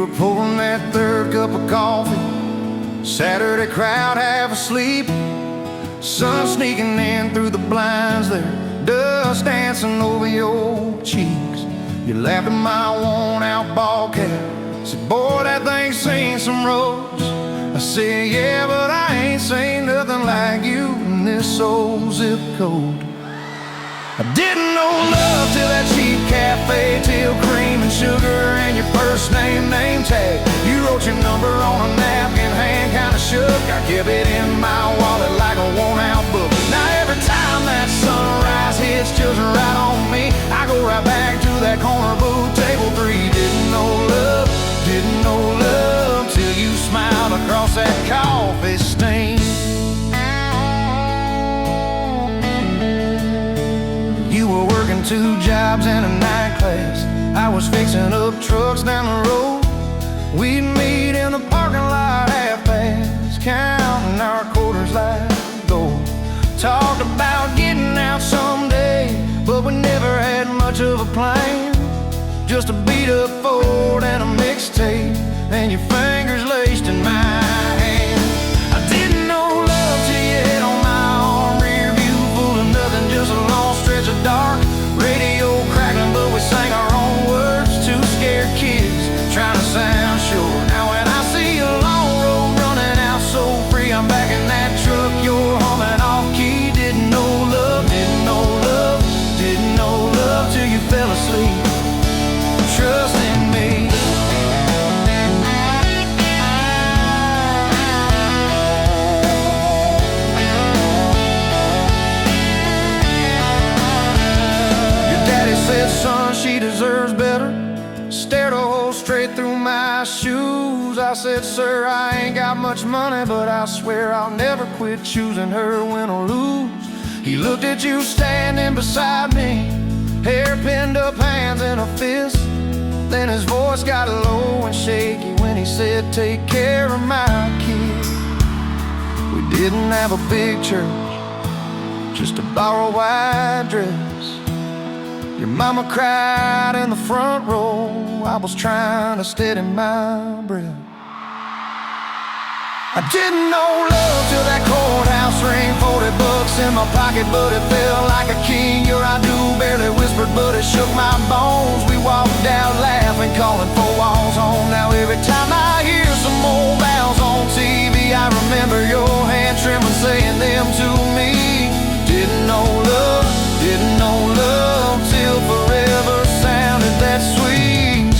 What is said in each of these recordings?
were pouring that third cup of coffee. Saturday crowd half asleep. Sun sneaking in through the blinds there. Dust dancing over your cheeks. You laughed at my worn-out ball cap. Said, boy, that thing's seen some roads. I said, yeah, but I ain't seen nothing like you in this old zip code. I didn't know love till that cheap cafe, till cream and sugar and your first name tag. You wrote your number on a napkin, hand kinda shook. I kept it in my wallet like a worn-out book. Now every time that sunrise hits just right on me, I go right back to that corner booth, table 3. Didn't know love till you smiled across that coffee stain. You were working 2 jobs and a night class. I was fixing up trucks down the road. We'd meet in the parking lot half-past, counting our quarters like gold. Talked about getting out someday, but we never had much of a plan. Just a beat-up Ford and a mixtape, and your fingers laced in my hand. I didn't know love till you hit on my arm. Rear view full of nothing, just a long stretch of dark. Radio crackling, but we sang our own words. 2 scared kids trying to sound sure. Now when I see a long road running out so free, I'm back in that truck, you're humming off key. Didn't know love till you fell asleep. Trust in me. Your daddy said, son, she deserves better. Stared a hole straight through my shoes. I said, sir, I ain't got much money, but I swear I'll never quit choosing her, win or lose. He looked at you standing beside me, hair pinned up, hands in a fist. Then his voice got low and shaky when he said, take care of my kid. We didn't have a big church, just a borrowed white dress. Your mama cried in the front row. I was trying to steady my breath. I didn't know love till that courthouse ring. 40 bucks in my pocket, but it felt like a king. Your I do barely whispered, but it shook my bones. We walked out laughing, calling 4 walls home. Now every time I hear some old vows on TV, I remember your hand trembling, saying them to me. Didn't know love till forever sounded that sweet.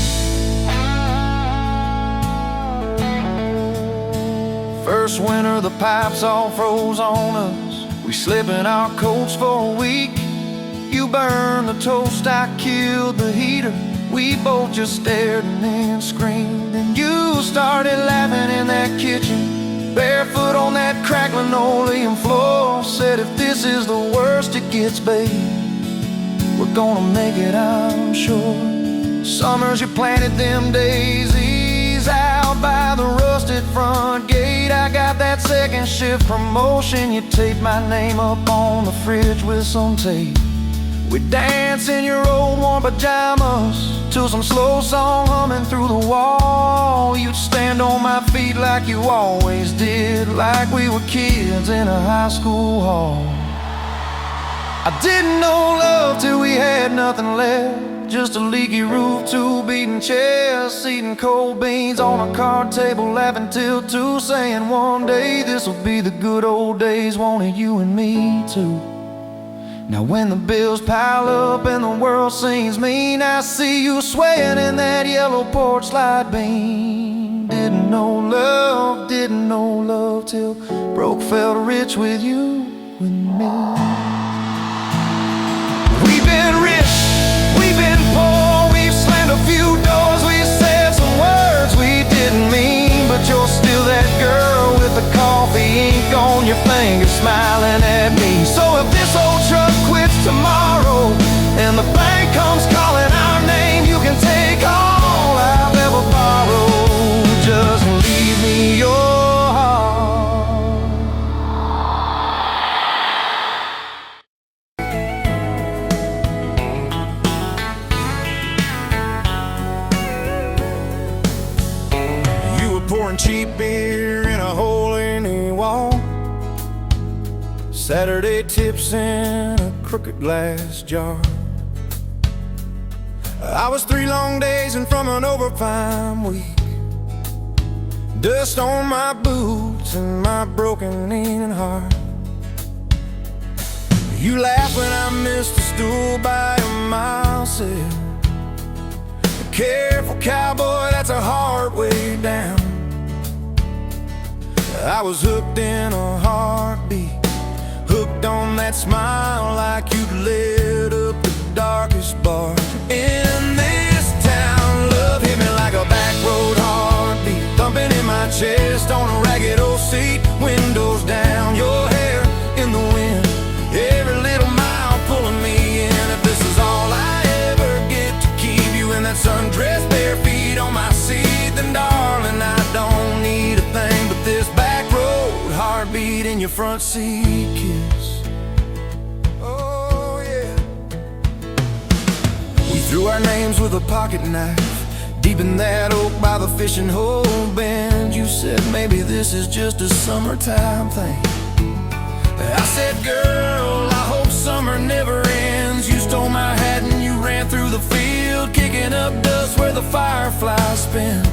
First winter, the pipes all froze on us. We slept in our coats for a week. You burned the toast, I killed the heater. We both just stared and then screamed. And you started laughing in that kitchen, barefoot on that cracked linoleum floor. Said, if this is the worst it gets, babe, we're gonna make it, I'm sure. Summers you planted them daisies out by the rusted front gate. I got that second shift promotion. You taped my name up on the fridge with some tape. We dance in your old warm pajamas to some slow song humming through the wall. You'd stand on my feet like you always did, like we were kids in a high school hall. I didn't know love till we had nothing left, just a leaky roof, 2 beating chests, eating cold beans on a card table, laughing till 2, saying one day this'll be the good old days, wanted you and me too. Now when the bills pile up and the world seems mean, I see you swaying in that yellow porch light beam. Didn't know love till broke felt rich with you and me. We've been rich, we've been poor, we've slammed a few doors, we've said some words we didn't mean, but you're still that girl with the coffee ink on your finger smiling at me. So if this old truck quits tomorrow and the bank comes calling our name, you can take all I've ever borrowed, just leave me your heart. Buying cheap beer in a hole in the wall, Saturday tips in a crooked glass jar. I was 3 long days and from an overtime week, dust on my boots and my broken aching heart. You laugh when I missed a stool by myself. Careful cowboy, that's a hard way down. I was hooked in a heartbeat, hooked on that smile like you'd lit up the darkest bar in this town. Love hit me like a back road heartbeat, thumping in my chest on a ragged old seat. Windows down, your hair in the wind, every little mile pulling me in. If this is all I ever get to keep you in that sundress, bare feet on my seat, then darling, I don't need a thing but this back road heartbeat in your front seat kiss. Oh yeah. We threw our names with a pocket knife deep in that oak by the fishing hole bend. You said maybe this is just a summertime thing. I said, girl, I hope summer never ends. You stole my hat and you ran through the field, kicking up dust where the fireflies spin.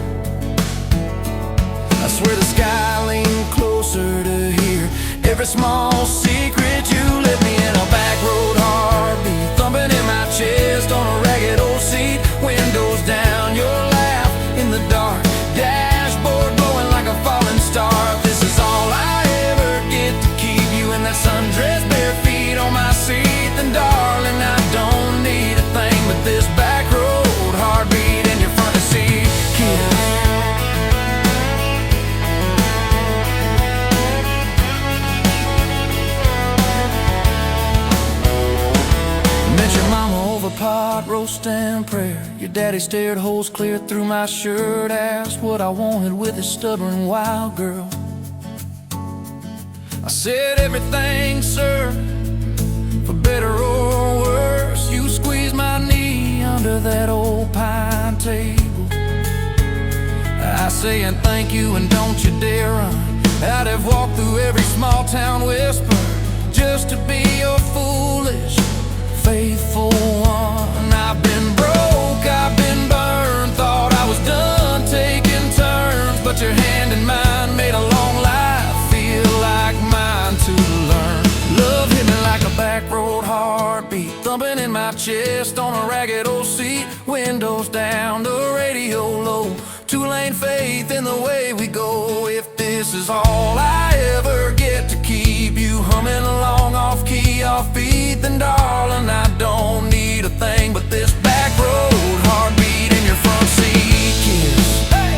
I swear the sky leaned closer to hear every small secret. You let me in a back road heartbeat, thumping in my chest on a ragged old seat. Windows down, your laugh in the dark, dashboard glowing like a falling star. If this is all I ever get to keep you in that sundress, bare feet on my seat, then darling, I don't need a thing but this back road heartbeat in your front seat kiss. Met your mama over pot roast and prayer. Your daddy stared holes clear through my shirt, asked what I wanted with his stubborn wild girl. I said everything, sir, for better or worse. You squeezed my knee under that old pine table. I say and thank you and don't you dare run. I'd have walked through every small town whisper just to be your foolish, faithful one. I've been broke, I've been burned, thought I was done taking turns, but your hand in mine made a long life feel like mine to learn. Love hit me like a back road heartbeat, thumping in my chest on a ragged old seat. Windows down, the radio low, 2-lane faith in the way we go. If this is all I ever get to keep you humming along off key, off beat, then darling, I don't need a thing but this back road heartbeat in your front seat kiss. Hey!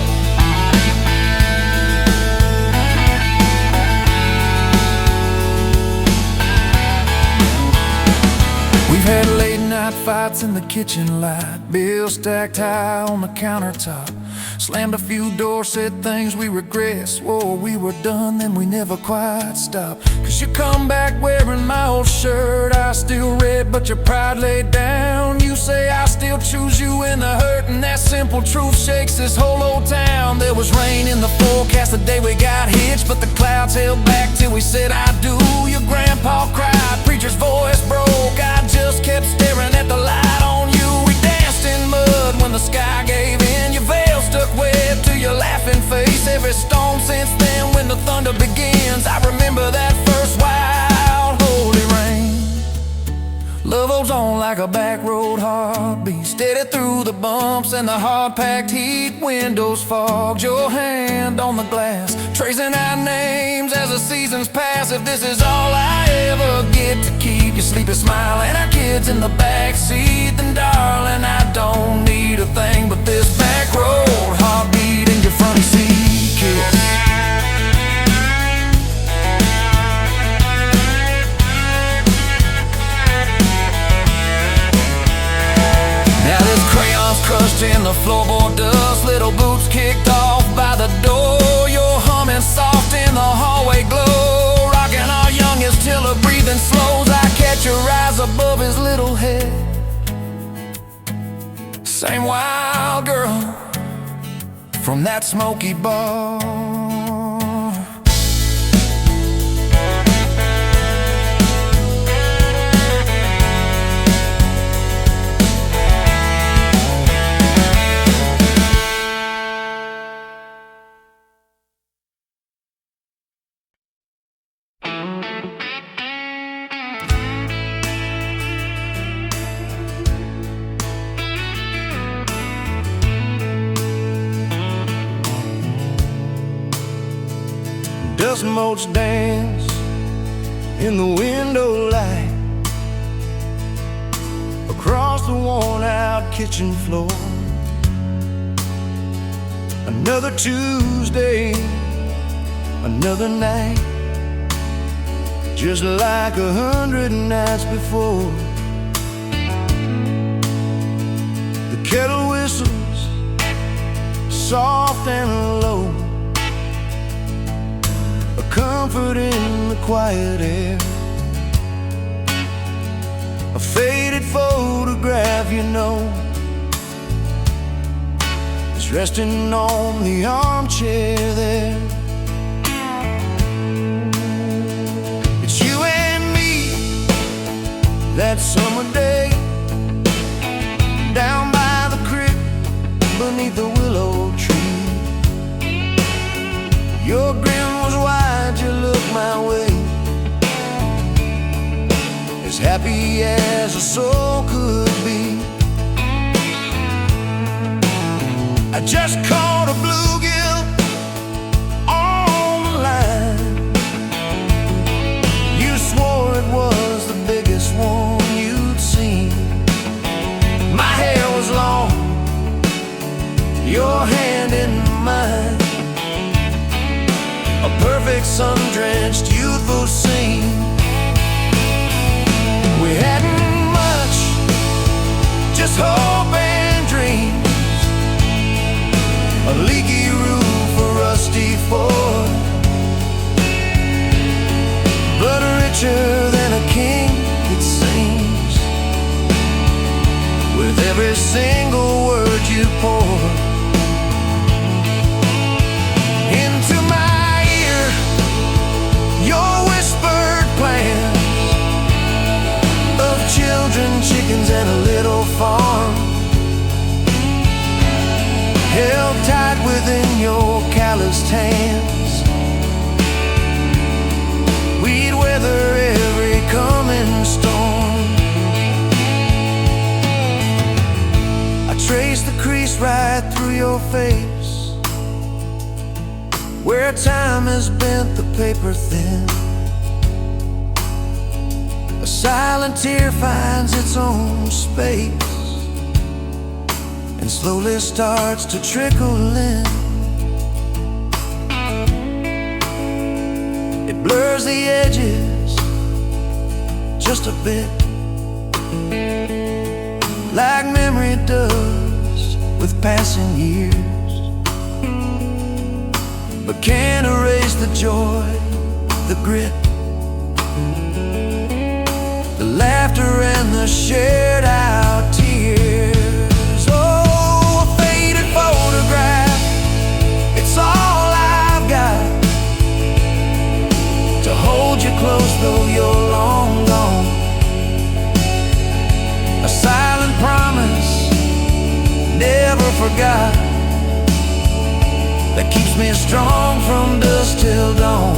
We've had late night fights in the kitchen light, bills stacked high on the countertop, slammed a few doors, said things we regret, swore we were done, then we never quite stopped. Cause you come back wearing my old shirt, I still red but your pride laid down. You say I still choose you in the hurt, and that simple truth shakes this whole old town. There was rain in the forecast the day we got hitched, but the clouds held back till we said I do. Your grandpa cried, preacher's voice broke, I just kept staring at the light on you. We danced in mud when the sky gave in, your veil stuck wet to your laughing face. Every storm since then when the thunder begins, I remember that first wild holy rain. Love holds on like a back road heartbeat, steady through the bumps and the hard-packed heat. Windows fogged, your hand on the glass, tracing our names as the seasons pass. If this is all I ever get to keep you sleeping, smiling, our kids in the back seat, then darling, I don't need a thing but this back road heartbeat in your front seat kiss. Now this crayon's crushed in the floorboard dust, little boots kicked off by the door. You're humming soft in the hallway glow, rocking our youngest till her breathing slows. I catch your eyes above his little head, same wild girl, from that smoky bar. Dust motes dance in the window light across the worn-out kitchen floor. Another Tuesday, another night, just like 100 nights before. The kettle whistles soft and low, comfort in the quiet air. A faded photograph, you know, is resting on the armchair there. It's you and me that summer day, down by the creek beneath the willow tree. Your grin was wide, you looked my way, as happy as a soul could be. I just caught a bluegill on the line. You swore it was the biggest one you'd seen. My hair was long, your hand in mine, a perfect sun-drenched youthful scene. We hadn't much, just hope and dreams, a leaky roof, a rusty Ford, but richer than a king, it seems, with every single word you poured into my ear. Your whispered plans of children, chickens, and a little farm, held tight within your calloused hands. We'd weather every coming storm. I traced the crease right through your face, where time has bent the paper thin. A silent tear finds its own space and slowly starts to trickle in. It blurs the edges just a bit, like memory does with passing years, but can't erase the joy, the grit, the laughter and the shared out tears. Oh, a faded photograph, it's all I've got to hold you close though you're long gone. A silent promise, never forgot, that keeps me strong from dusk till dawn.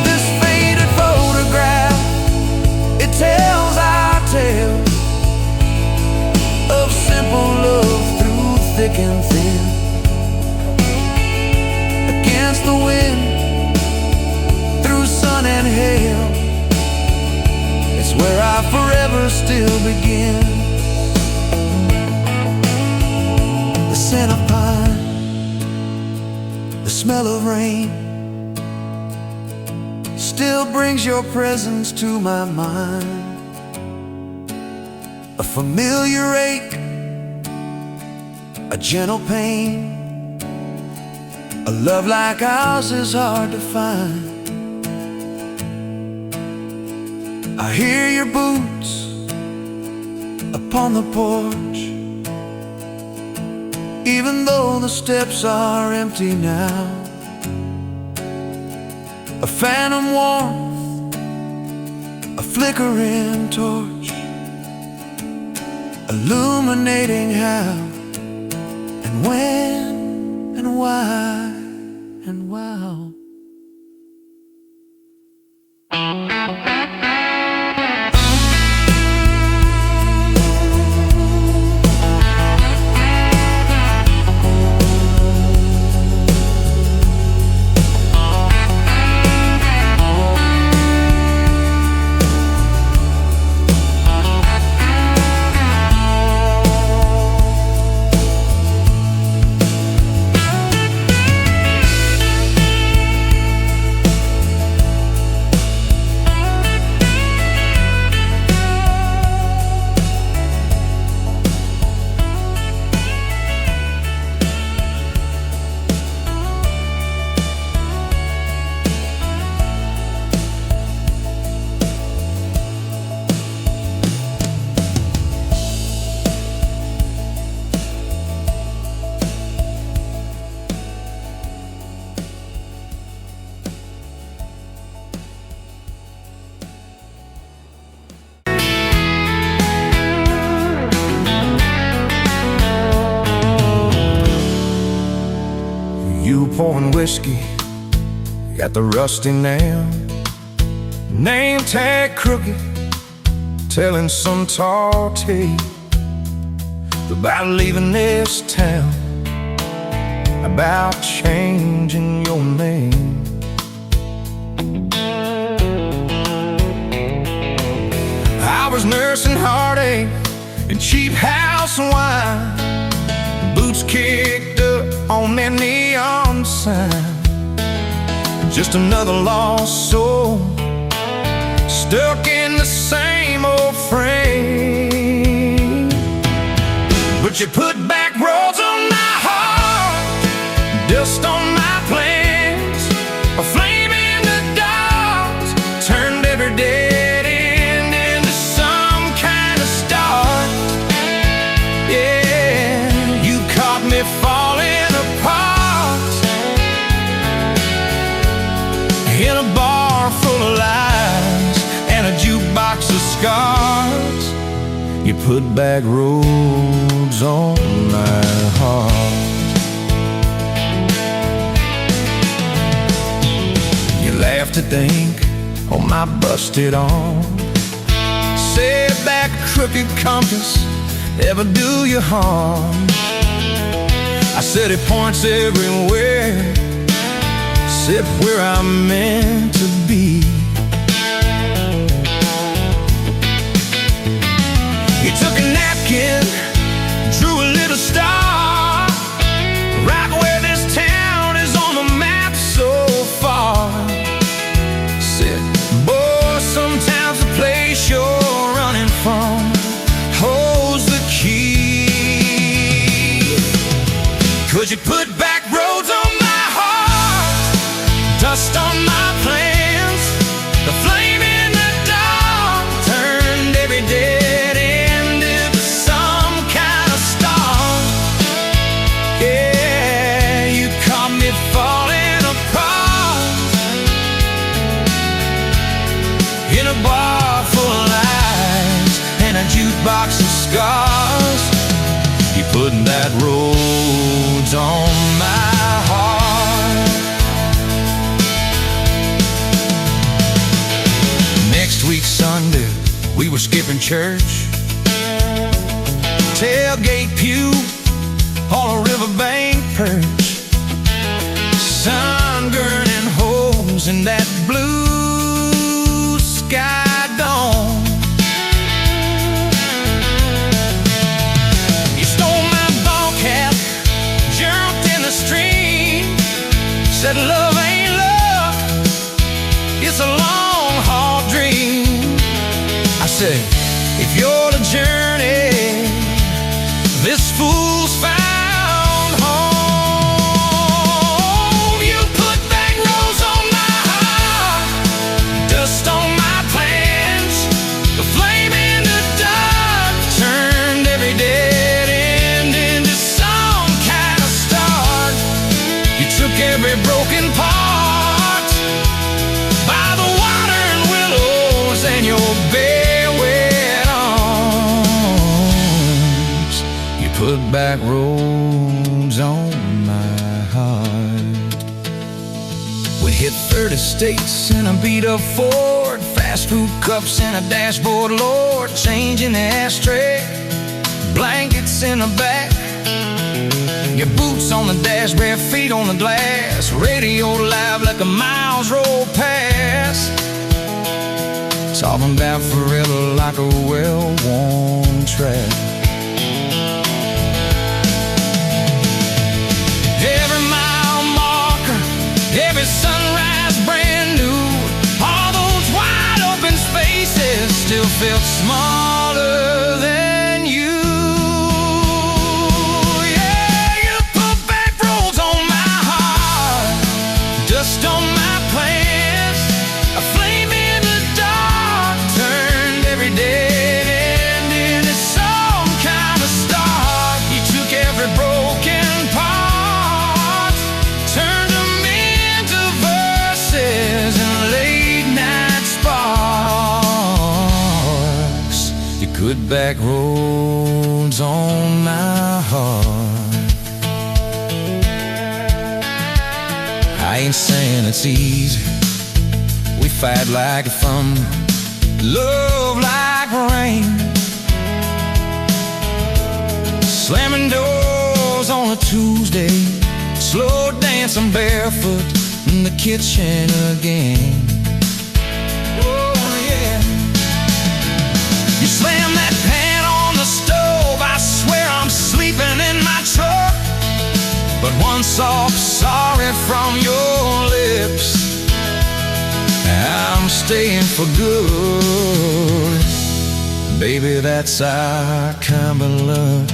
This faded photograph, it tells our tale of simple love through thick and thin. Against the wind, through sun and hail, it's where I forever still begin. The scent of pine, the smell of rain, still brings your presence to my mind. A familiar ache, a gentle pain, a love like ours is hard to find. I hear your boots upon the porch, even though the steps are empty now. A phantom warmth, a flickering torch, illuminating how and when and why and wow. You pouring whiskey, got the rusty nail, name tag crooked, telling some tall tale about leaving this town, about changing your name. I was nursing heartache and cheap house wine, boots kicked up on that neon sign. Just another lost soul, stuck in the same old frame. But you put back roads on my heart, dust on my plans, a flame in the dark, turned every dead end into some kind of start. Yeah, you caught me falling apart in a bar full of lies and a jukebox of scars. You put back roads on my heart. You laughed to think on my busted arm, said that crooked compass ever do you harm. I said it points everywhere except where I'm meant to be. You took a napkin, drew a little star, right where this town is on the map so far. Said, boy, sometimes the place you're running from holds the key. 'Cause you put back roads on my heart, dust on my plans, the flame in the dark turned every dead end into some kind of star. Yeah, you caught me falling apart in a bar full of lies and a jukebox of scars. You put that roads on my heart. Next week Sunday, we were skipping church, tailgate pew on a riverbank perch, sun burning holes in that blue sky dome. You stole my ball cap, jumped in the stream, said love ain't love, it's a long haul dream. I said, if you're the journey, this fool's found home. You put back roads on my heart, dust on my plans, the flame in the dark turned every dead end into some kind You took every broken part by the water and willows and your bare wet arms. You put back roads on my heart. We hit 30 states in a beat-up Ford, fast food cups in a dashboard, Lord, change in the ashtray, blankets in the back, your boots on the dash, bare feet on the glass, radio live like a miles roll past, talking about forever like a well-worn track. Every mile marker, every sunrise brand new, all those wide open spaces still felt smaller than you. Yeah, you put back roads on my heart, dust on my plans, a flame in the dark turned every dead end into some kind of start. You took every broken part, turned them into verses and late night sparks. You put back roads on my heart. I ain't saying it's easy. We fight like a thunder, love like rain, slamming doors on a Tuesday, slow dancing barefoot in the kitchen again. Oh yeah. You slam that pan on the stove, I swear I'm sleeping in my truck. But one soft sorry from your lips, I'm staying for good. Baby, that's our kind of luck.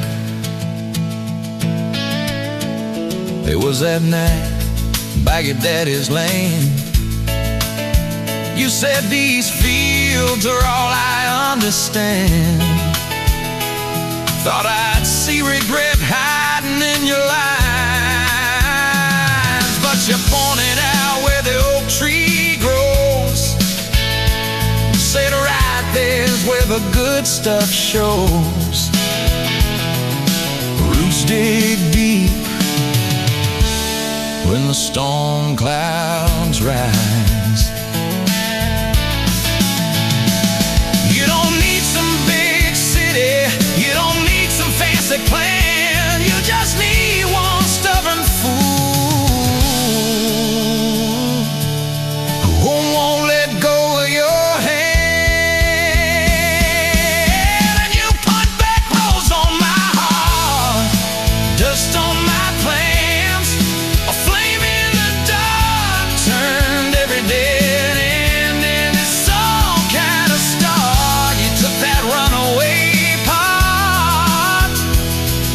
It was that night by your daddy's land. You said these fields are all I understand. Thought I'd see regret hiding in your eyes, but you pointed out where the oak tree grows. Said right there's where the good stuff shows. Roots dig deep when the storm clouds rise. You don't need some big city, you don't need some fancy plan, you just need one stubborn fool who won't let go of your hand. And you put back roads on my heart, dust on my plans, a flame in the dark turned every dead end into some kind of start. You took that runaway part,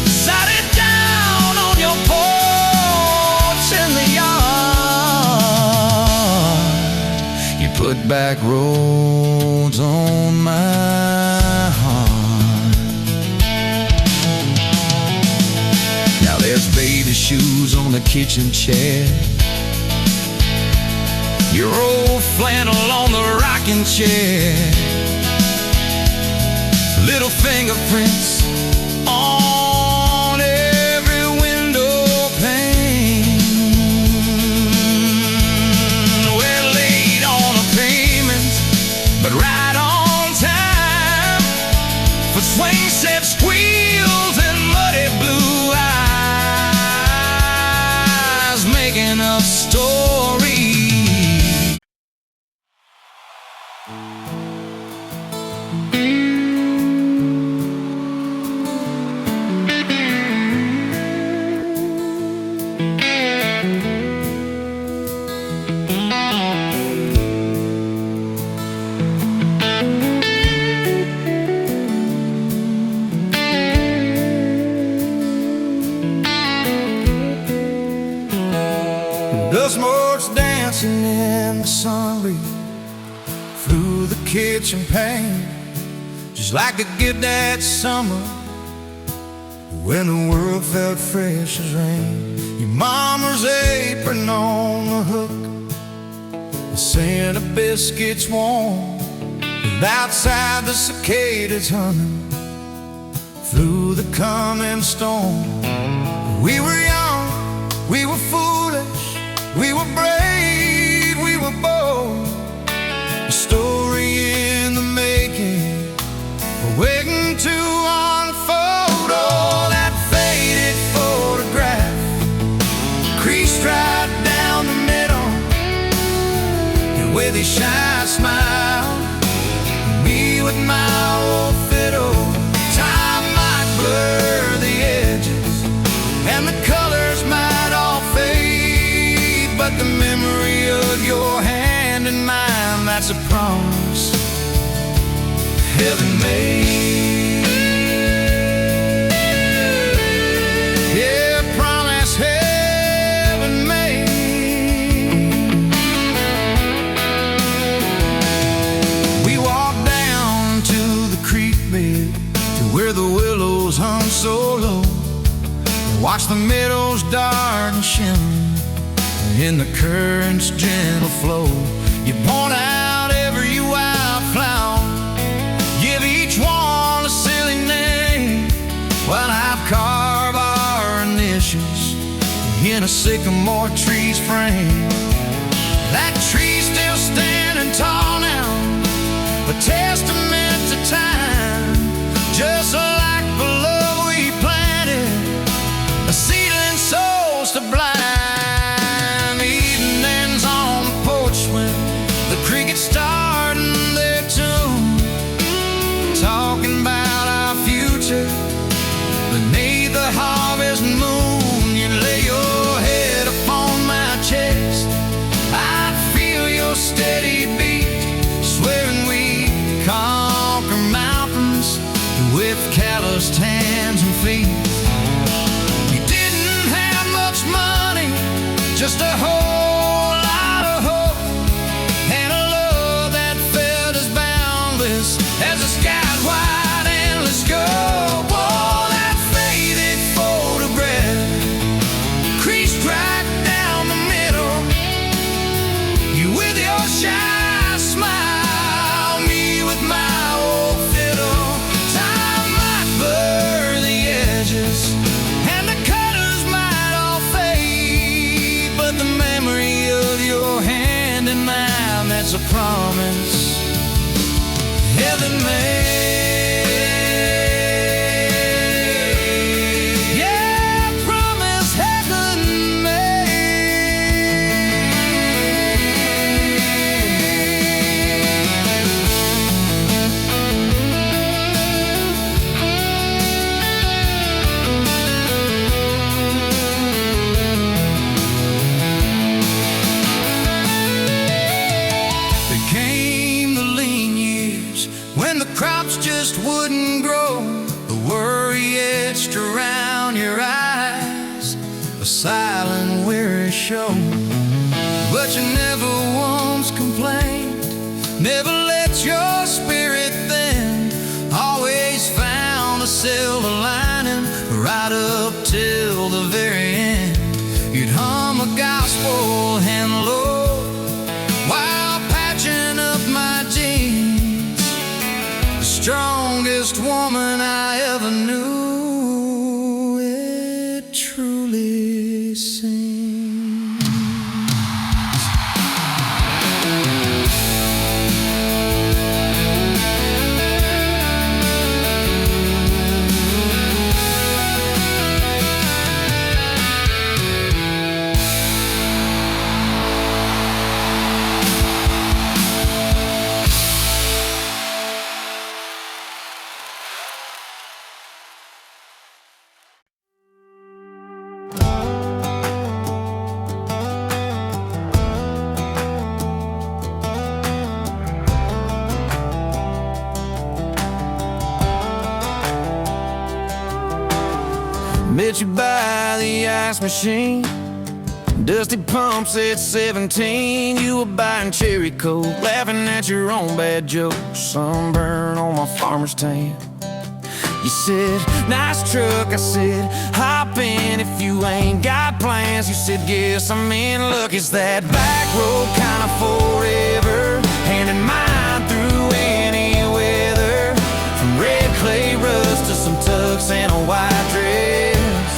sat it down on your porch in the yard. You put back roads on my heart. Now there's baby shoes on the kitchen chair, your old flannel on the rocking chair, little fingerprints on every window pane. We're late on a payment, but right on time for swing set squeals and muddy blue eyes, making up stories. Dust motes dancing in the sun breeze through the kitchen pane, just like a gift that summer when the world felt fresh as rain. Your mama's age saying a biscuit's warm, and outside the cicadas humming through the coming storm. We were young, we were foolish, we were brave, we were bold. A story in the making, waiting to unfold. Oh, that faded photograph, creased right down the middle, and with his shy smile, me with my old fiddle. Time might blur the edges, and the colors might all fade, but the memory of your hand in mine, that's a promise heaven made. Yeah, promise heaven made. We walked down to the creek bed, to where the willows hung so low, watch the meadows dart and shimmer in the current's gentle flow. You point out every wildflower, give each one a silly name, while I carve our initials in a sycamore tree's frame. That tree's still standing tall now, a testament to time, just like the love we planted, a seedling souls to blind. Evenings on the porch when the crickets starting their tune, talking about our future beneath the harvest moon. You lay your head upon my chest, I'd feel your steady beat, swearing we'd conquer mountains with calloused hands and feet. You didn't have much money, just a whole lot of hope, and a love that felt as boundless as the sky's wide endless scope. Oh, that faded photograph, creased right down the middle, you with your shy smile, me with my old fiddle. Time might blur the edges, and the colors might all fade, but the memory of your hand in mine, that's a promise heaven made. Yeah, promise heaven There came the lean years when the crops just wouldn't grow, the worry etched around your eyes, a silent weary show. But you never once complained, never let your spirit thin, always found a silver lining right up till the very end. You'd hum a gospel hymn low while patching up my jeans, the strongest woman I ever knew, it truly seems. Met you by the ice machine, dusty pumps at 17. You were buying cherry coke, laughing at your own bad jokes, sunburn on my farmer's tan. You said, nice truck. I said, hop in if you you ain't got plans. You said yes, I'm in. Look, it's that back road kind of forever, hand in mind through any weather. From red clay ruts to some tux and a white dress.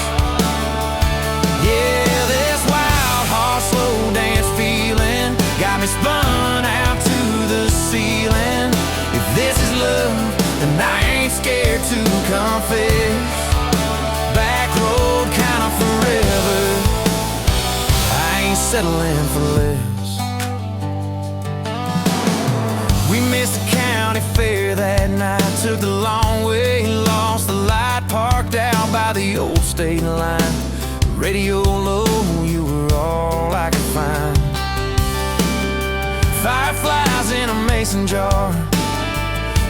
Yeah, this wild horse slow dance feeling got me spun out to the ceiling. If this is love, then I ain't scared to confess. Back road kind of forever, I ain't settling for less. We missed the county fair that night, took the long way, lost the light, parked out by the old state line. Radio low, you were all I could find. Fireflies in a mason jar,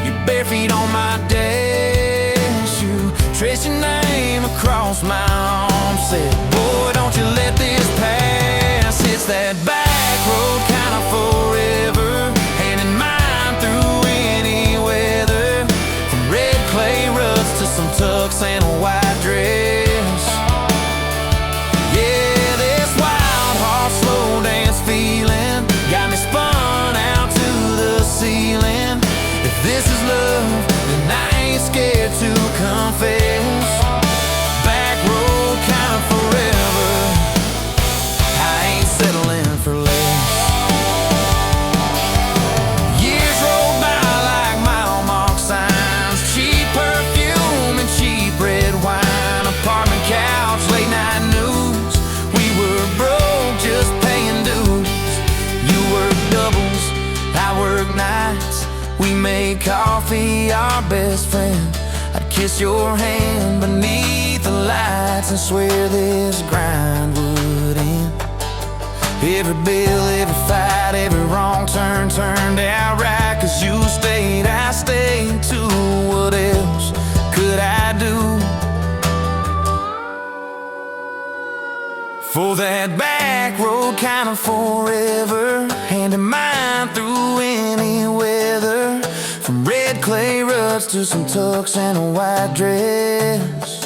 your bare feet on my dash. You traced your name across my arm, said, boy, don't you let this pass. It's that back road kind of forever, hand in mind through any weather. From red clay ruts to some tux and a white dress. Yeah, this wild horse slow dance feeling got me spun out to the ceiling. If this is love, then I ain't scared to confess. Back road kind of forever, I ain't settling for less. Years roll by like mile mark signs, cheap perfume and cheap red wine, apartment couch, late night news. We were broke, just paying dues. You work doubles, I work nights. We made coffee our best friend. I'd kiss your hand beneath the lights and swear this grind would end. Every bill, every fight, every wrong turn turned out right. Cause you stayed, I stayed too. What else could I do? For that back road kind of forever, hand in mind through any weather. From red clay ruts to some tux and a white dress.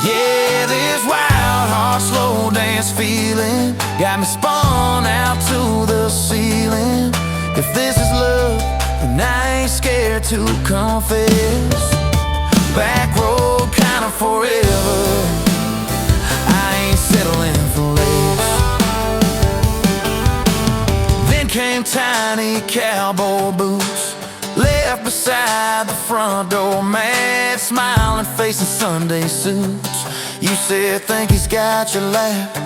Yeah, this wild horse slow dance feeling got me spun out to the ceiling. If this is love, then I ain't scared to confess. Back road kind of forever, I ain't settling for less. Then came tiny cowboy boots, left beside the front door, mad smiling face in Sunday suits. You said, think he's got your lap.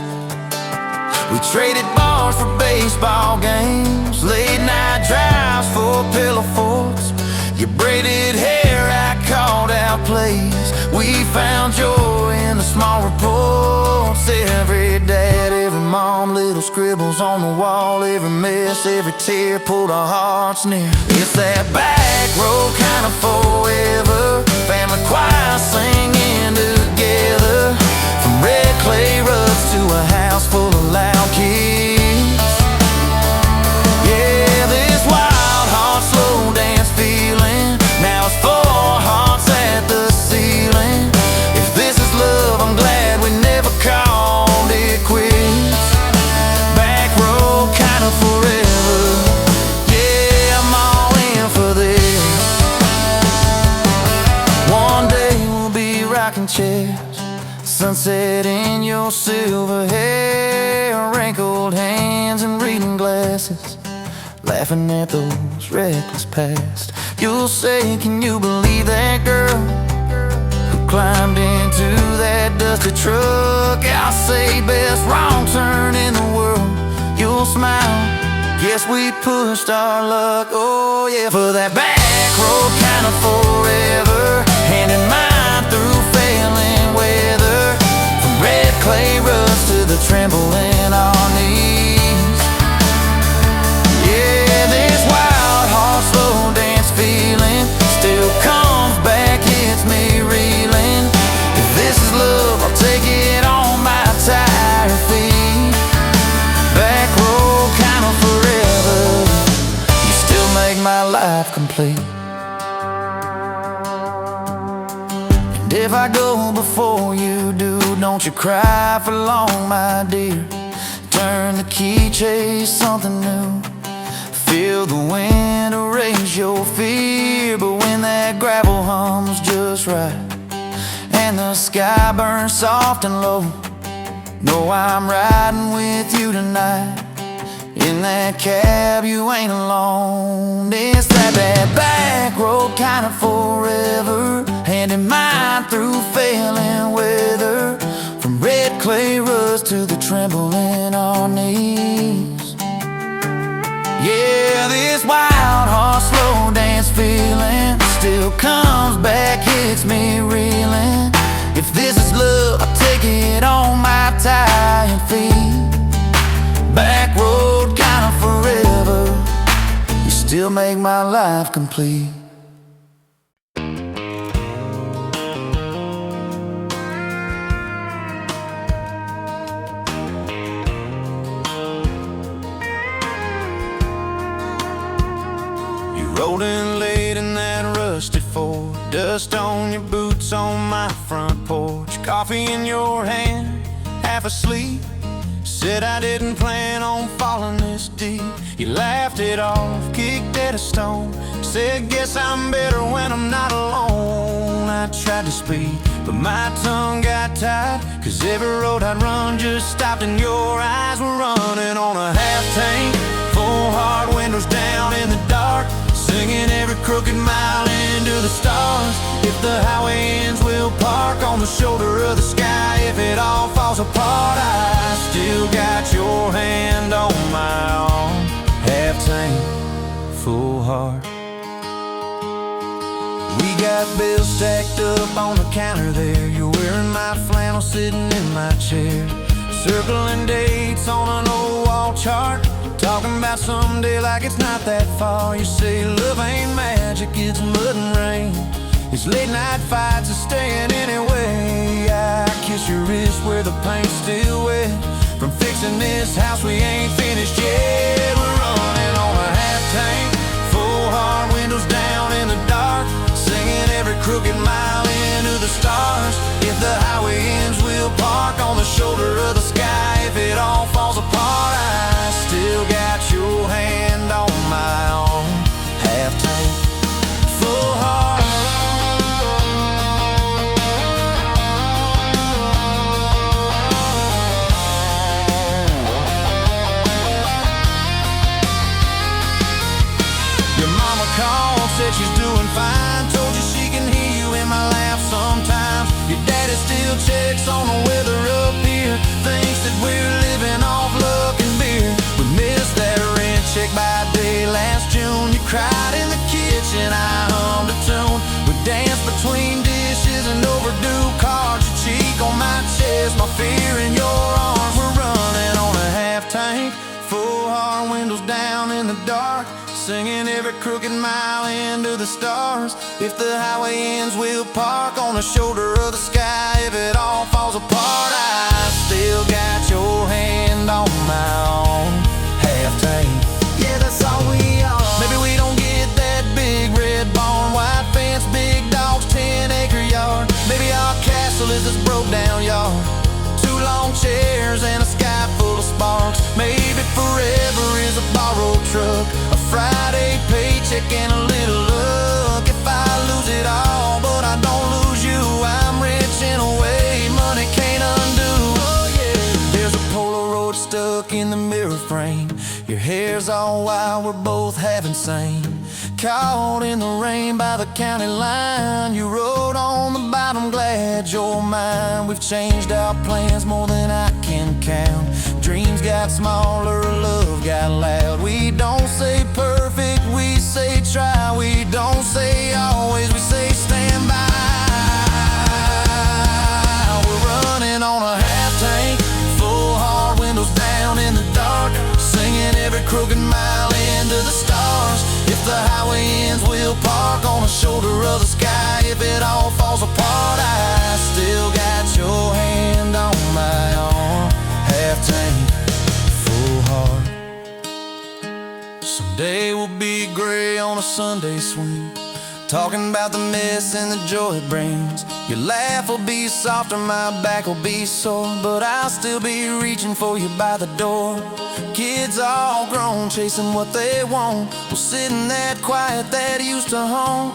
We traded bars for baseball games, late night drives for pillow forts. Your braided hair, I called out plays. We found joy in the small reports. Every dad, every mom, little scribbles on the wall. Every mess, every tear pulled our hearts near. It's that back road kind of forever, family choir singing together. From red clay ruts to a house full of loud kids. Yeah, this wild horse slow dance feeling, now it's 4 hearts at the ceiling. If this is love, I'm glad we never called it quits. Back road kind of forever, yeah, I'm all in for this. One day we'll be rocking chairs, sunset in your silver hair, wrinkled hands and reading glasses, laughing at those reckless past. You'll say, can you believe that girl who climbed into that dusty truck? I'll say, best wrong turn in the world. You'll smile, guess we pushed our luck. Oh yeah, for that back road kind of forever, hand in mind through failing weather. From red clay ruts to the tremble in our knees. Yeah, this wild horse slow dance feeling still comes back, hits me reeling. If this is love, I'll take it on my tired feet. Back road kind of forever, you still make my life complete. And if I go before you do, don't you cry for long, my dear. Turn the key, chase something new. Feel the wind erase your fear. But when that gravel hums just right and the sky burns soft and low, know I'm riding with you tonight. In that cab you ain't alone. It's that back road kind of forever, hand in mine through failing weather. From red clay rust to the tremble in our knees. Yeah, this wild horse slow dance feeling still comes back, hits me reeling. If this is love, I'll take it on my tired feet. Back road kinda forever, you still make my life complete. You rolled in late in that rusted Ford, dust on your boots on my front porch, coffee in your hand, half asleep. Said I didn't plan on falling this deep. You laughed it off, kicked at a stone. Said, guess I'm better when I'm not alone. I tried to speak, but my tongue got tied, 'cause every road I'd run just stopped and your eyes were running on a half tank, full hard, windows down in the dark, singing every crooked mile into the stars. If the highway ends, we'll park on the shoulder of the sky. If it all falls apart, I still got your hand on my arm. Half tank, full heart. We got bills stacked up on the counter there. You're wearing my flannel, sitting in my chair, circling dates on an old wall chart, talking about someday like it's not that far. You say love ain't magic, it's mud and rain. It's late night fights are staying anyway. I kiss your wrist where the paint's still wet from fixing this house we ain't finished yet. We're running on a half tank, full hard, windows down in the dark, singing every crooked mile into the stars. If the highway ends, we'll park on the shoulder of the sky. If it all falls apart, I still got your hand on my arm. Half tank, full heart. Your mama called, said she's doing fine, told you she can hear you in my laugh sometimes. Your daddy still checks on the weather up here, thinks that we're living off luck and beer. We missed that rent check by day last June. You cried in the kitchen, I hummed a tune. We danced between dishes and overdue cards. Your cheek on my chest, my fear in your arms. We're running on a half tank, full hard, windows down in the dark, singing every crooked mile into the stars. If the highway ends, we'll park on the shoulder of the sky. If it all falls apart, I still got your hand on my arm. Half tank, yeah, that's all we are. Maybe we don't get that big red barn, white fence, big dogs, 10-acre yard. Maybe our castle is this broke down yard, 2 long chairs and a sky full of sparks. Maybe forever is a borrowed truck, a Friday paycheck and a little luck. If I lose it all, but I don't lose you, I'm rich in a way money can't undo. Oh yeah, there's a Polaroid stuck in the mirror frame. Your hair's all wild, we're both half insane. Caught in the rain by the county line, you wrote on the bottom, glad you're mine. We've changed our plans more than I can count. Dreams got smaller, love got loud. We don't say perfect, we say try. We don't say always, we say stand by. We're running on a half tank, full hard, windows down in the dark, singing every crooked mile into the stars. If the highway ends, we'll park on the shoulder of the sky. If it all falls apart, I still got your hand on my arm. Half tank, full heart. Someday we'll be gray on a Sunday swing, talking about the mess and the joy it brings. Your laugh will be softer, my back will be sore, but I'll still be reaching for you by the door. Kids all grown, chasing what they want, will sit in that quiet that used to haunt.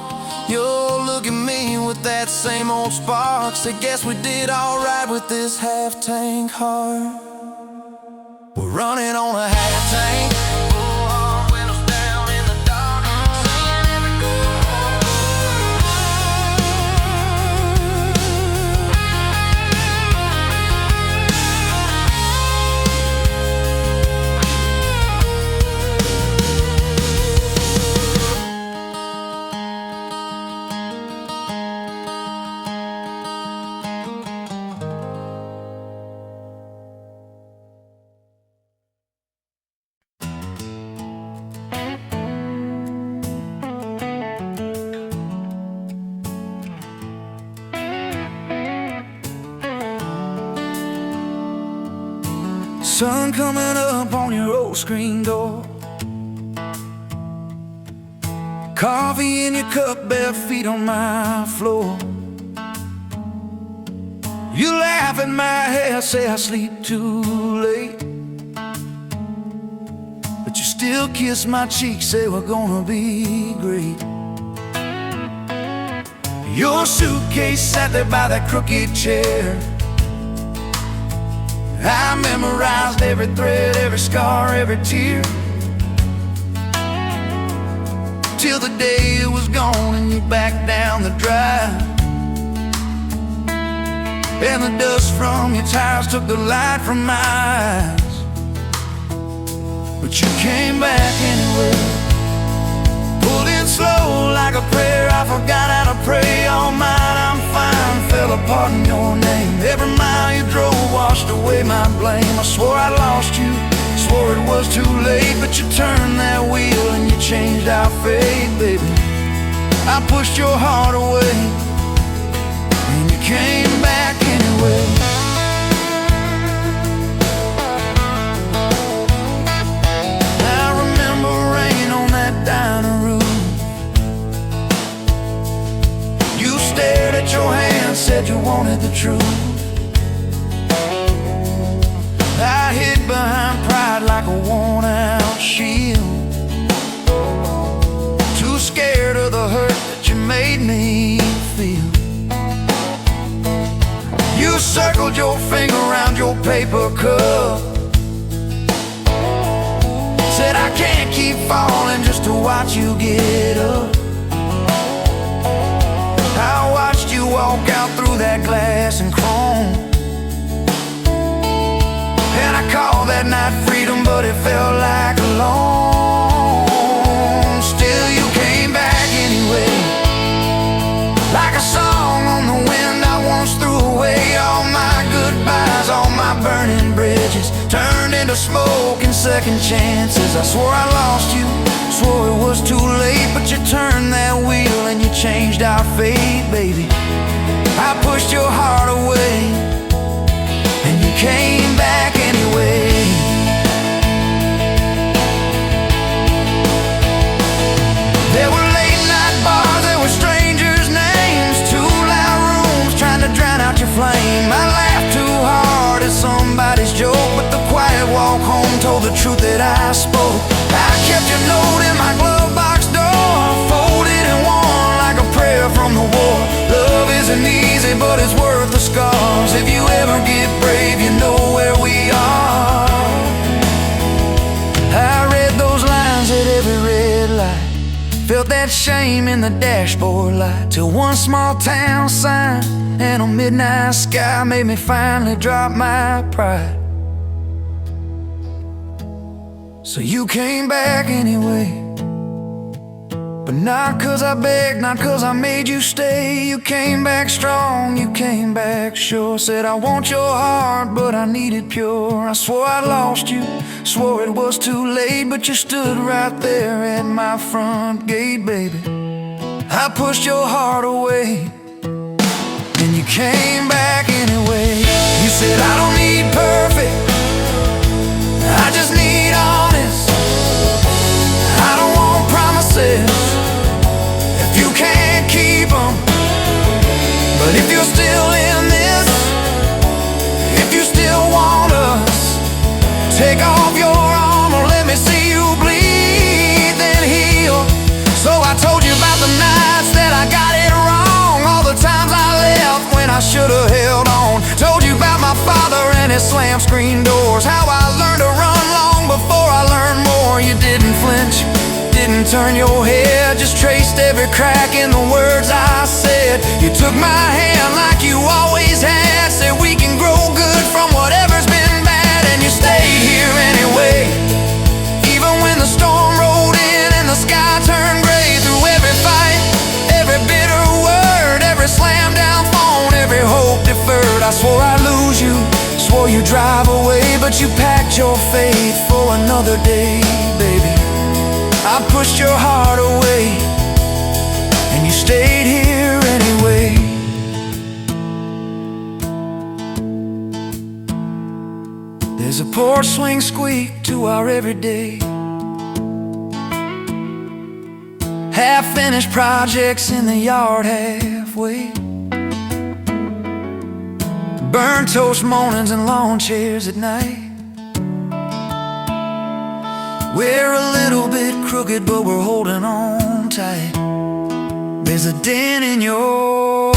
You'll look at me with that same old spark, say guess we did alright with this half-tank heart. We're running on a half-tank. Sun coming up on your old screen door, coffee in your cup, bare feet on my floor. You laugh at my hair, say I sleep too late, but you still kiss my cheek, say we're gonna be great. Your suitcase sat there by that crooked chair. I memorized every thread, every scar, every tear, till the day it was gone and you backed down the drive, and the dust from your tires took the light from my eyes. But you came back anyway, pulled in slow like a prayer. I forgot how to pray. All mine, I'm fine, fell apart in your name. Every mile you drove washed away my blame. I swore I lost you, swore it was too late, but you turned that wheel and you changed our fate, baby. I pushed your heart away and you came back anyway. I remember rain on that dining room. You stared at your hand, said you wanted the truth. I hid behind pride like a worn-out shield, too scared of the hurt that you made me feel. You circled your finger around your paper cup, said I can't keep falling just to watch you get up. I watched you walk out through that glass and chrome, and I called that night freedom, but it felt like alone. Still you came back anyway, like a song on the wind. I once threw away all my goodbyes, all my burning bridges turned into smoke and second chances. I swore I lost you, swore it was too late, but you turned that wheel and you changed our fate, baby. I pushed your heart away and you came back anyway. There were late night bars, there were strangers' names, too loud rooms trying to drown out your flame. I laughed too hard at somebody's joke, but the quiet walk home told the truth that I spoke. I kept your note in my glove box door, folded and worn like a prayer from the war. Love isn't easy, but it's worth the scars. If you ever get brave, you know where we are. I read those lines at every red light, felt that shame in the dashboard light, till one small town sign and a midnight sky made me finally drop my pride. So you came back anyway, but not 'cause I begged, not 'cause I made you stay. You came back strong, you came back sure. Said I want your heart, but I need it pure. I swore I lost you, swore it was too late, but you stood right there at my front gate, baby. I pushed your heart away and you came back anyway. You said I don't need perfect, I just need honest. I don't want promises if you can't slam screen doors. How I learned to run long before I learned more. You didn't flinch, didn't turn your head, just traced every crack in the words I said. You took my hand like you always had, said we can grow good from whatever's been bad. And you stayed here anyway, even when the storm rolled in and the sky turned gray. Through every fight, every bitter word, every slam down phone, every hope deferred. I swore I'd lose you, swore you'd drive away, but you packed your faith for another day, baby. I pushed your heart away, and you stayed here anyway. There's a porch swing squeak to our everyday, half-finished projects in the yard halfway, burnt toast mornings and lawn chairs at night. We're a little bit crooked, but we're holding on tight. There's a dent in your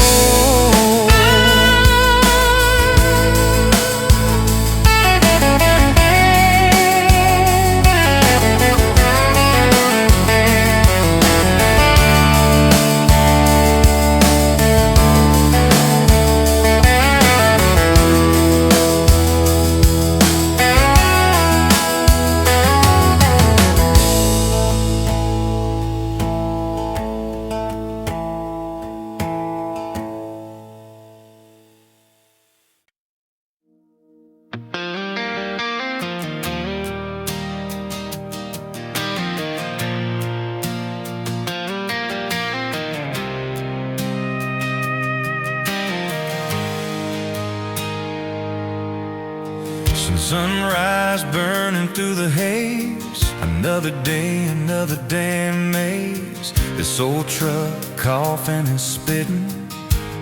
sunrise burning through the haze. Another day, another damn maze. This old truck coughing and spitting,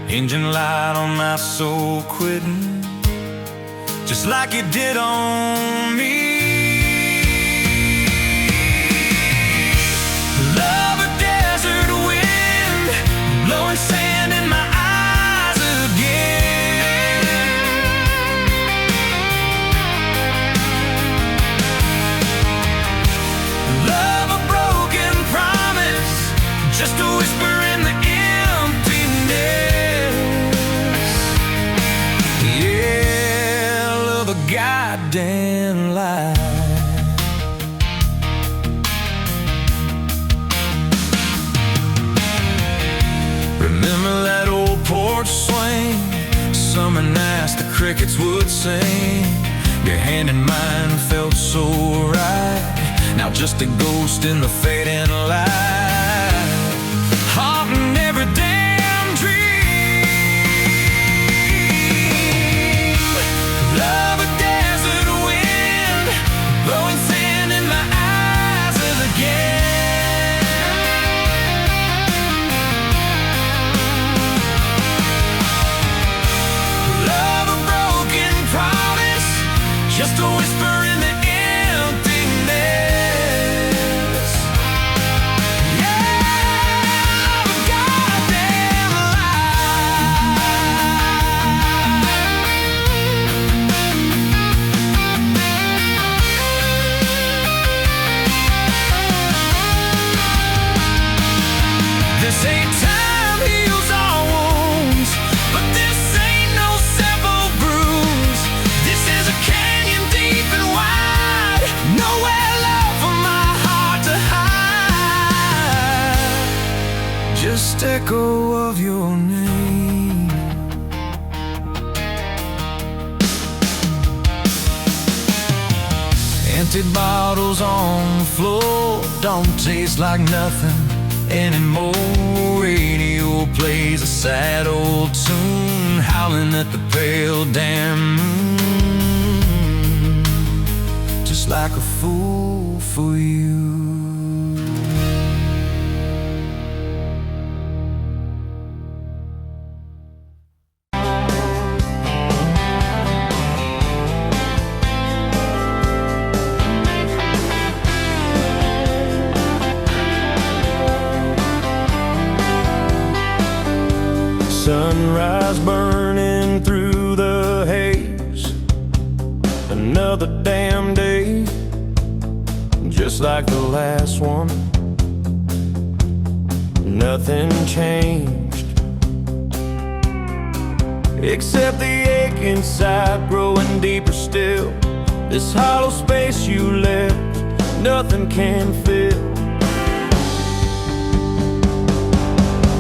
engine light on my soul quitting, just like it did on me. Love a desert wind, blowing sand in my eyes again. Love a broken promise, just a whisper in the emptiness. Yeah, love a goddamn lie. Remember that old porch swing, summer nights the crickets would sing. Your hand in mine felt so right, now just a ghost in the fading light, haunting every damn dream. Love a desert wind, blowing sand in my eyes again. Love a broken promise, just a whisper in the emptiness. Yeah, love a goddamn lie. This ain't time heals all wounds, but this ain't no simple bruise. This is a canyon deep and wide, nowhere left for my heart to hide. Just echo of your name. Empty bottles on the floor don't taste like nothing anymore. Radio plays a sad old tune, howling at the pale damn moon, just like a fool for you. Sunrise burning through the haze, another damn day, just like the last one. Nothing changed, except the ache inside growing deeper still. This hollow space you left, nothing can fill.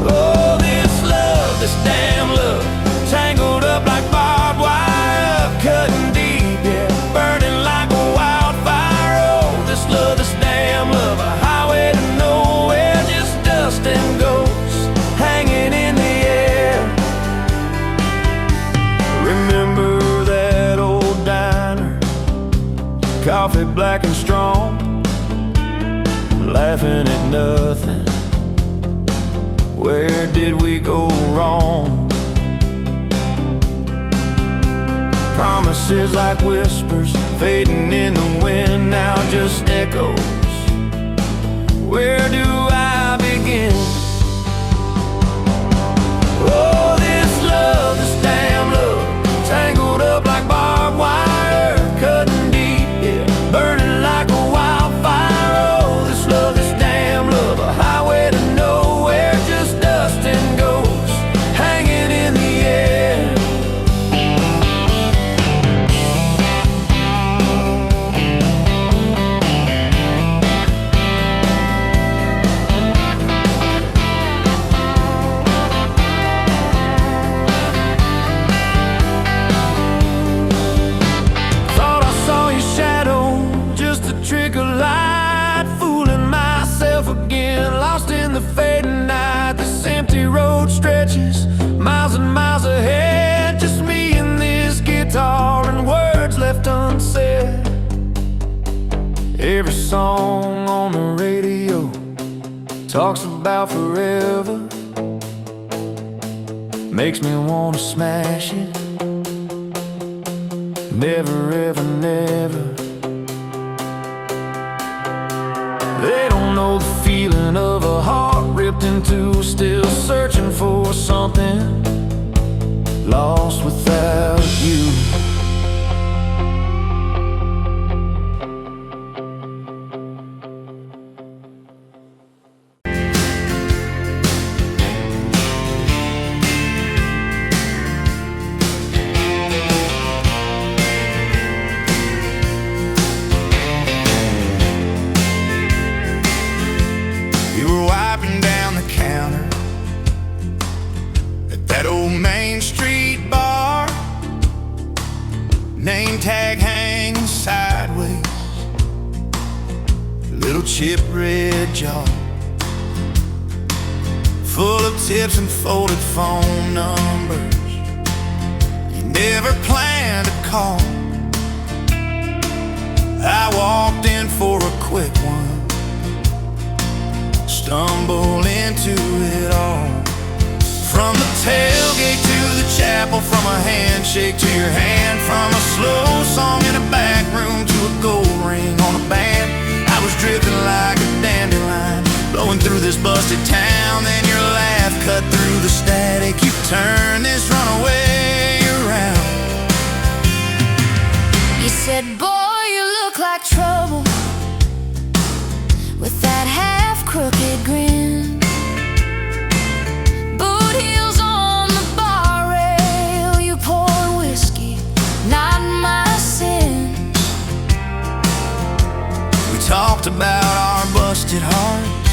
Oh, this love, this damn love, tangled up like barbed wire, cutting deep, yeah, burning like a wildfire. Oh, this love, this damn love, a highway to nowhere, just dust and ghosts hanging in the air. Remember that old diner, coffee black and strong, laughing at nothing. Where did we go wrong? Promises like whispers, fading in the wind, now just echoes. Where do I begin? Oh, this love, this damn love, tangled up like barbed wire, cutting deep, yeah, burning like a wildfire. Oh, this love, this damn love, a highway to nowhere, just dust and ghosts hanging in the air. Thought I saw your shadow, just a trick of light, fooling myself again, lost in the fading night. This empty road stretches miles and miles ahead, just me and this guitar and words left unsaid. Every song on the radio talks about forever, makes me wanna smash it. Never ever never. They don't know the feeling of a heart ripped in two, still searching for something, lost without you. You were wiping down the counter at that old Main Street bar, name tag hanging sideways, little chip red jar full of tips and folded phone numbers you never planned to call. I walked in for a quick one, stumble into it all. From the tailgate to the chapel, from a handshake to your hand, from a slow song in a back room to a gold ring on a band. I was drifting like a dandelion, blowing through this busted town. Then your laugh cut through the static, you turned this runaway around. You said, boy, you look like trouble, with that half-crooked grin, boot heels on the bar rail, you pour whiskey, not my sin. We talked about our busted hearts,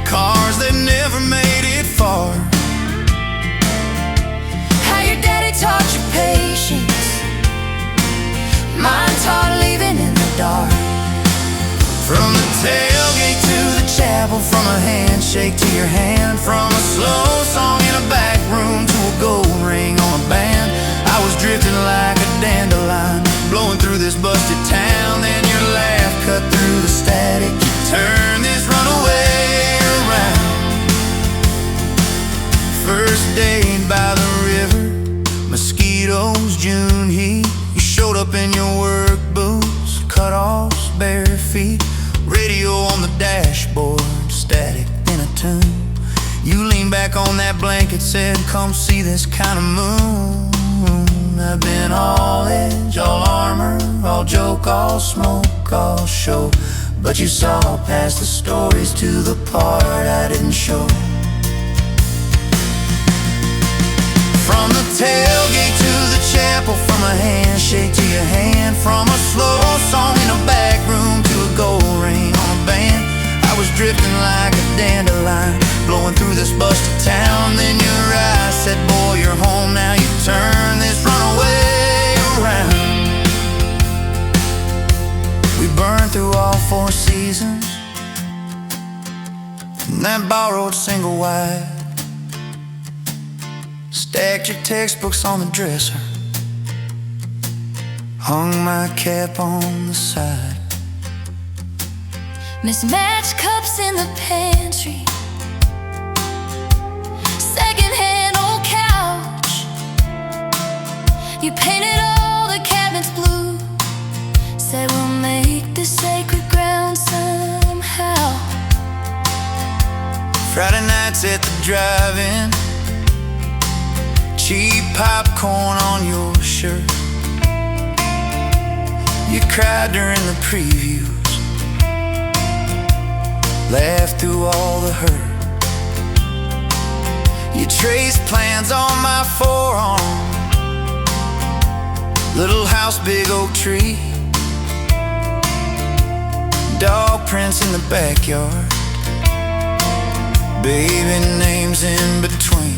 cars that never made it far, How your daddy taught you patience, mine taught leaving in the dark. from the tailgate to the chapel, from a handshake to your hand, from a slow song in a back room to a gold ring on a band. I was drifting like a dandelion, blowing through this busted town. Then your laugh cut through the static, you turned this runaway around. First date by the river, mosquitoes, June heat. You showed up in your work boots, cut-offs, bare feet, radio on the dashboard, static in a tune. You leaned back on that blanket, said, come see this kind of moon. I've been all edge, all armor, all joke, all smoke, all show. But you saw past the stories to the part I didn't show. From the tailgate to the chapel, from a handshake to your hand, from a slow song in a back room to a gold ring on a band. I was drifting like a dandelion, blowing through this busted town. Then your eyes said, boy, you're home now. You turn this runaway around. We burned through all 4 seasons in that borrowed single wide. Stacked your textbooks on the dresser, hung my cap on the side. Mismatched cups in the pantry, secondhand old couch. You painted all the cabinets blue, said we'll make this sacred ground somehow. Friday nights at the drive-in, cheap popcorn on your shirt. You cried during the previews, laughed through all the hurt. You traced plans on my forearm, little house, big oak tree, dog prints in the backyard, baby names in between.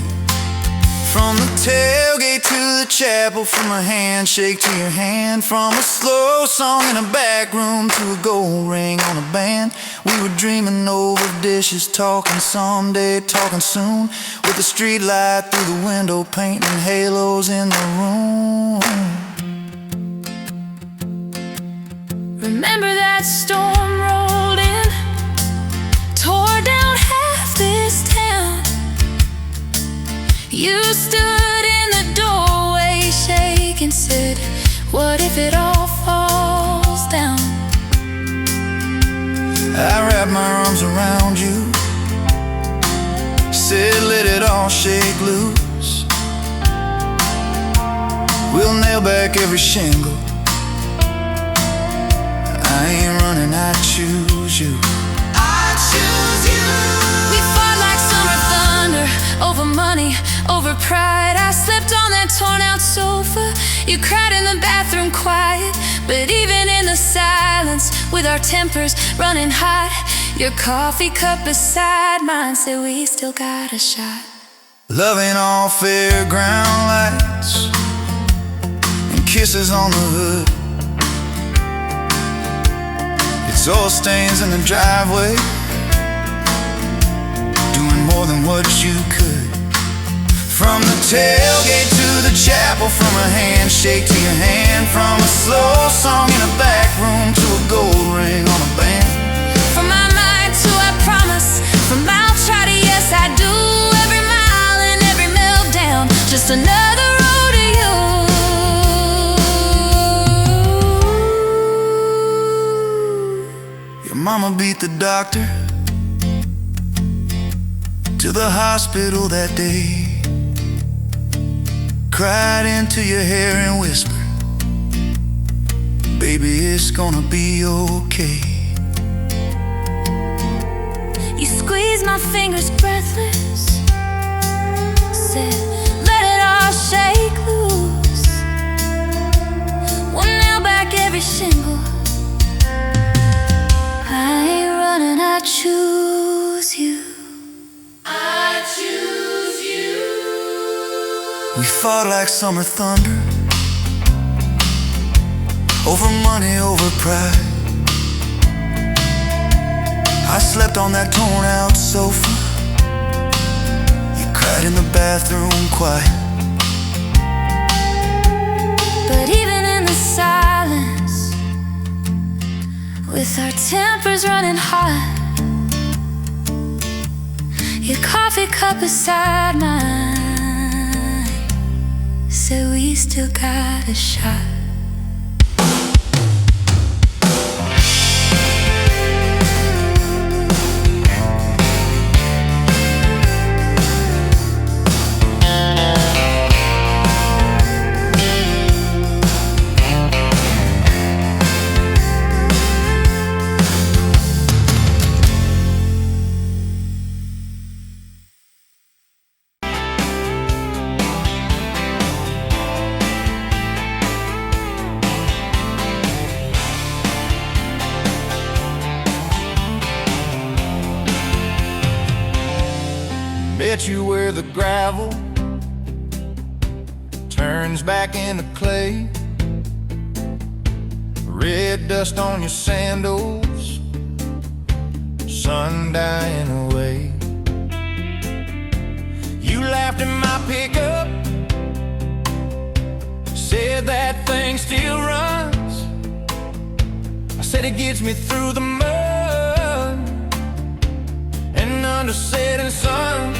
From the tailgate to the chapel, from a handshake to your hand, from a slow song in a back room to a gold ring on a band. We were dreaming over dishes, talking someday, talking soon, with the street light through the window, painting halos in the room. Remember that storm rolled in, tore down half this town. You stood in the doorway, shaking, said, what if it all falls down? I wrapped my arms around you, said let it all shake loose. We'll nail back every shingle. I ain't running, I choose you. I choose you. We fought like summer thunder, over money, over pride. I slept on that torn out sofa. You cried in the bathroom quiet, but even in the silence, with our tempers running hot, your coffee cup beside mine said we still got a shot. Loving all fairground lights and kisses on the hood. It's oil stains in the driveway, doing more than what you could. From the tailgate to the chapel, from a handshake to your hand, from a slow song in a back room to a gold ring on a band. From my mind to I promise, from I'll try to yes I do, every mile and every meltdown, just another road to you. Your mama beat the doctor to the hospital that day, cried into your hair and whispered, baby, it's gonna be okay. You squeezed my fingers breathless, said let it all shake loose. We'll nail back every shingle. I ain't running, I choose you. I choose you. We fought like summer thunder, over money, over pride. I slept on that torn out sofa. You cried in the bathroom quiet. But even in the silence, with our tempers running hot, your coffee cup beside mine said we still got a shot. met you where the gravel turns back into clay. Red dust on your sandals, sun dying away. You laughed at my pickup, said that thing still runs. I said it gets me through the mud and under setting suns.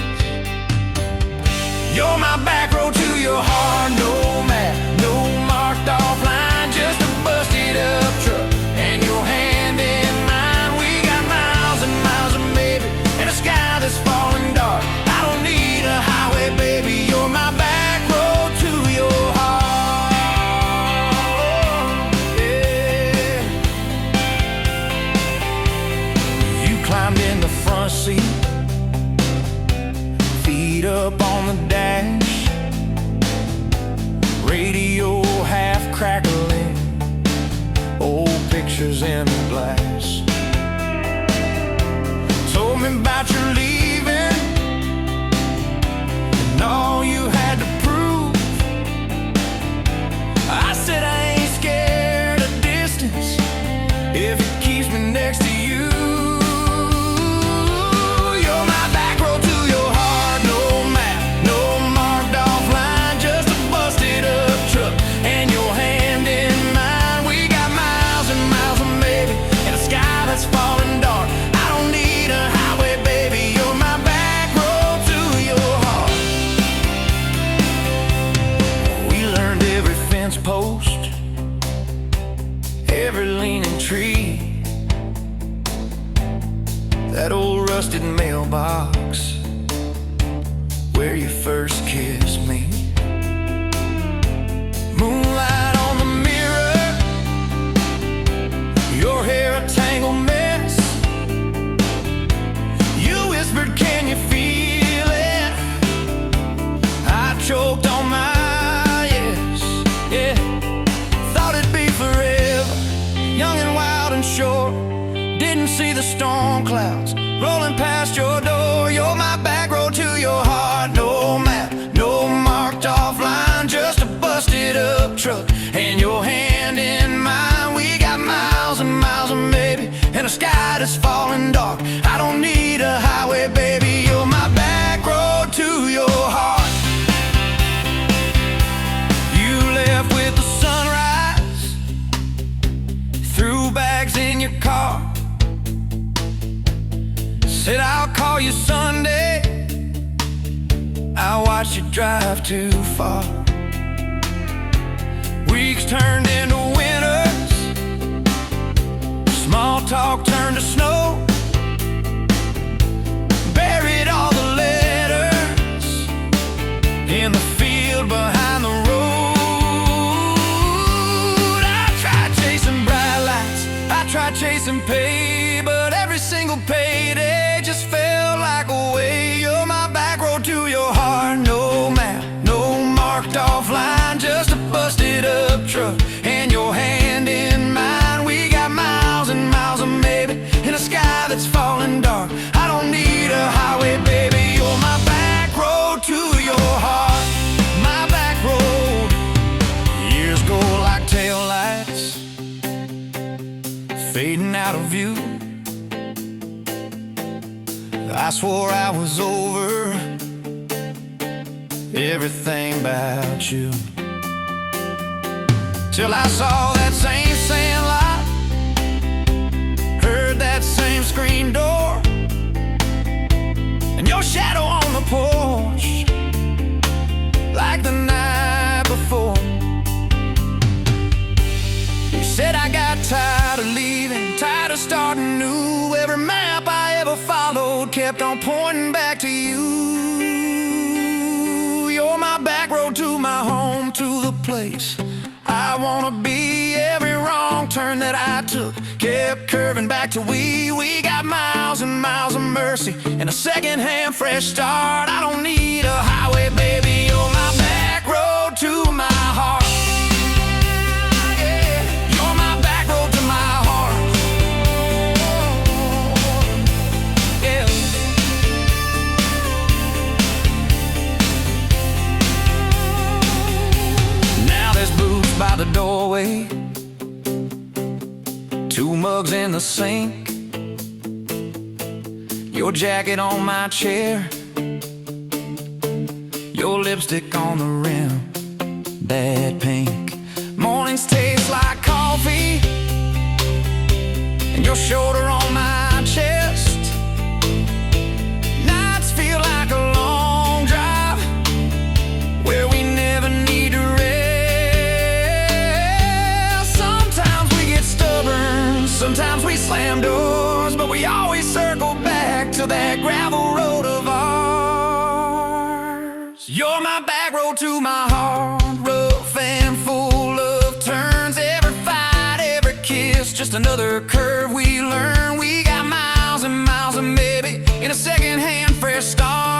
You're my back road to your heart, no map, no marked off line, just a busted up truck and your hand in mine. We got miles and miles of maybe and a sky that's falling dark. I don't need a highway, baby, you're my back road to your heart. Yeah. You climbed in the front seat, feet up on the dash, radio half crackling, old pictures in the glass. Told me about your leaving and all you had to prove. I said I ain't scared of distance if it keeps me next to you. You're my back road to your heart, no map, no marked off line, just a busted up truck and your hand in mine. We got miles and miles of maybe and a sky that's falling dark. I don't need a highway, baby, you're my back road to your heart. We learned every fence post, every leaning tree, that old rusted mailbox where you first kissed me. Moonlight on the mirror, your hair a tangled mess. You whispered, can you feel it? I choked on my yes, yeah. Thought it'd be forever, young and wild and short. Didn't see the storm clouds rolling past your door. You're my back road to your heart, no map, no marked off line, just a busted up truck and your hand in mine. We got miles and miles of maybe and a sky that's falling dark. I don't need a highway, baby, you're my back road to your heart. You left with the sunrise, threw bags in your car, said I'll call you Sunday. I watched you drive too far. Weeks turned into winters, small talk turned to snow. Buried all the letters in the field behind the road. I tried chasing bright lights, I tried chasing pay, but every single payday just felt like a way. You're my back road to your heart, no map, no marked off line, just a busted up truck and your hand in mine. We got miles and miles of maybe in a sky that's falling dark. I don't need a highway, baby, you're my back road to your heart. My back road. Years go like taillights, fading out of view. I swore I was over everything about you, till I saw that same sand lot, heard that same screen door, and your shadow on the porch like the night before. You said I got tired of leaving, tired of starting new. Every map I ever followed kept on pointing back to you. You're my back road to my home, to the place I wanna be. Every wrong turn that I took kept curving back to we got miles and miles of mercy and a second-hand fresh start. I don't need a highway, baby, you're my back road to my heart. Yeah, you're my back road to my heart. Yeah. mugs in the sink, your jacket on my chair, your lipstick on the rim, that pink. Mornings taste like coffee, and your shoulder on my chest. Nights feel like a long drive where we never need to rest. Sometimes we get stubborn, sometimes we slam doors, but we always circle back to that gravel road of ours. You're my back road to my heart, rough and full of turns. Every fight, every kiss, just another curve we learn. We got miles and miles, and maybe in a second-hand fresh start.